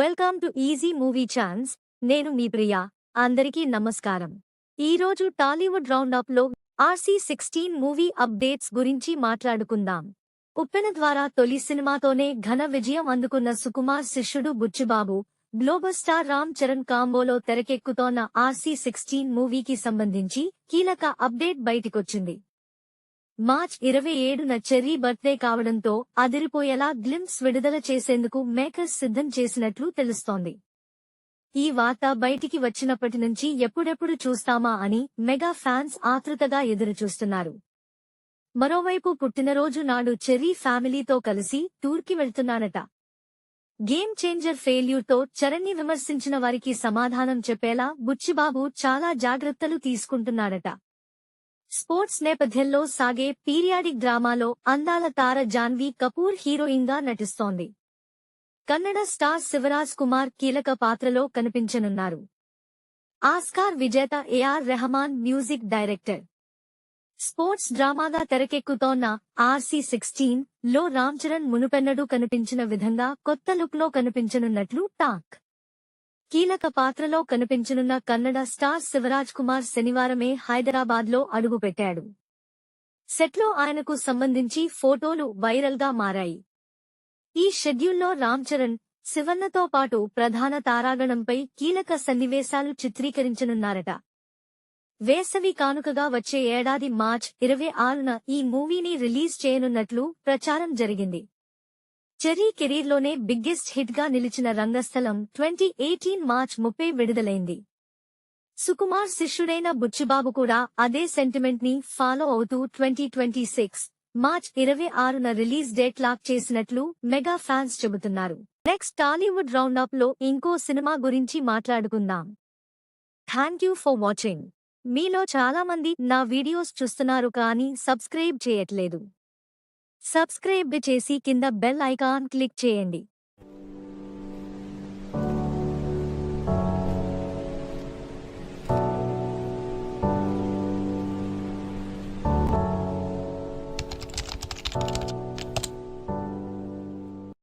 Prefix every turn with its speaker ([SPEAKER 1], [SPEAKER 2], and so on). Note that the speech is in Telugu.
[SPEAKER 1] Welcome to easy movie chance. నేను మీ ప్రియా. అందరికీ నమస్కారం. ఈరోజు టాలీవుడ్ రౌండప్లో RC16 మూవీ అప్డేట్స్ గురించి మాట్లాడుకుందాం. ఉప్పెన ద్వారా తొలి సినిమాతోనే ఘన విజయం అందుకున్న సుకుమార్ శిష్యుడు బుచ్చిబాబు, గ్లోబల్ స్టార్ రామ్ చరణ్ కాంబోలో తెరకెక్కుతోన్న RC16 మూవీకి సంబంధించి కీలక అప్డేట్ బయటికొచ్చింది. మార్చ్ 27న చెర్రీ బర్త్డే కావడంతో అదిరిపోయేలా గ్లింప్స్ విడుదల చేసేందుకు మేకర్స్ సిద్ధం చేసినట్లు తెలుస్తోంది. ఈ వార్త బయటికి వచ్చినప్పటి నుంచి ఎప్పుడెప్పుడు చూస్తామా అని మెగా ఫ్యాన్స్ ఆతృతగా ఎదురుచూస్తున్నారు. మరోవైపు పుట్టినరోజు నాడు చెర్రీ ఫ్యామిలీతో కలిసి టూర్కి వెళ్తున్నానట. గేమ్ చేంజర్ ఫెయిల్యూర్తో చరణ్ని విమర్శించిన వారికి సమాధానం చెప్పేలా బుచ్చిబాబు చాలా జాగ్రత్తలు తీసుకుంటున్నాడట. స్పోర్ట్స్ నేపథ్యంలో సాగే పీరియాడిక్ డ్రామాలో అందాల తార జాన్వీ కపూర్ హీరోయిన్గా నటిస్తోంది. కన్నడ స్టార్ శివరాజ్ కుమార్ కీలక పాత్రలో కనిపించనున్నారు. ఆస్కార్ విజేత AR Rahman music director. Sports డ్రామాగా తెరకెక్కుతోన్న RC16 లో రామ్ చరణ్ మునుపెన్నడూ కనిపించిన విధంగా కొత్త లుక్లో కనిపించనున్నట్లు టాక్. కీలక పాత్రలో కనిపించనున్న కన్నడ స్టార్ శివరాజ్ కుమార్ శనివారమే హైదరాబాద్లో అడుగుపెట్టాడు. సెట్లో ఆయనకు సంబంధించి ఫోటోలు వైరల్గా మారాయి. ఈ షెడ్యూల్లో రామ్ చరణ్, శివన్నతో పాటు ప్రధాన తారాగణంపై కీలక సన్నివేశాలు చిత్రీకరించనున్నారట. వేసవి కానుకగా వచ్చే ఏడాది మార్చ్ 26న ఈ మూవీని రిలీజ్ చేయనున్నట్లు ప్రచారం జరిగింది. చెర్రీ కెరీర్లోనే బిగ్గెస్ట్ హిట్గా నిలిచిన రంగస్థలం 2018 మార్చ్ 30 విడుదలైంది. సుకుమార్ శిష్యుడైన బుచ్చిబాబు కూడా అదే సెంటిమెంట్ ని ఫాలో అవుతూ 2026 మార్చ్ 26న రిలీజ్ డేట్ లాక్ చేసినట్లు మెగా ఫ్యాన్స్ చెబుతున్నారు. నెక్స్ట్ టాలీవుడ్ రౌండప్ లో ఇంకో సినిమా గురించి మాట్లాడుకుందాం. Thank you for watching. మీలో చాలా మంది నా వీడియోస్ చూస్తున్నారు కానీ సబ్స్క్రైబ్ చేయట్లేదు. సబ్స్క్రైబ్ చేసి కింద బెల్ ఐకాన్ క్లిక్ చేయండి.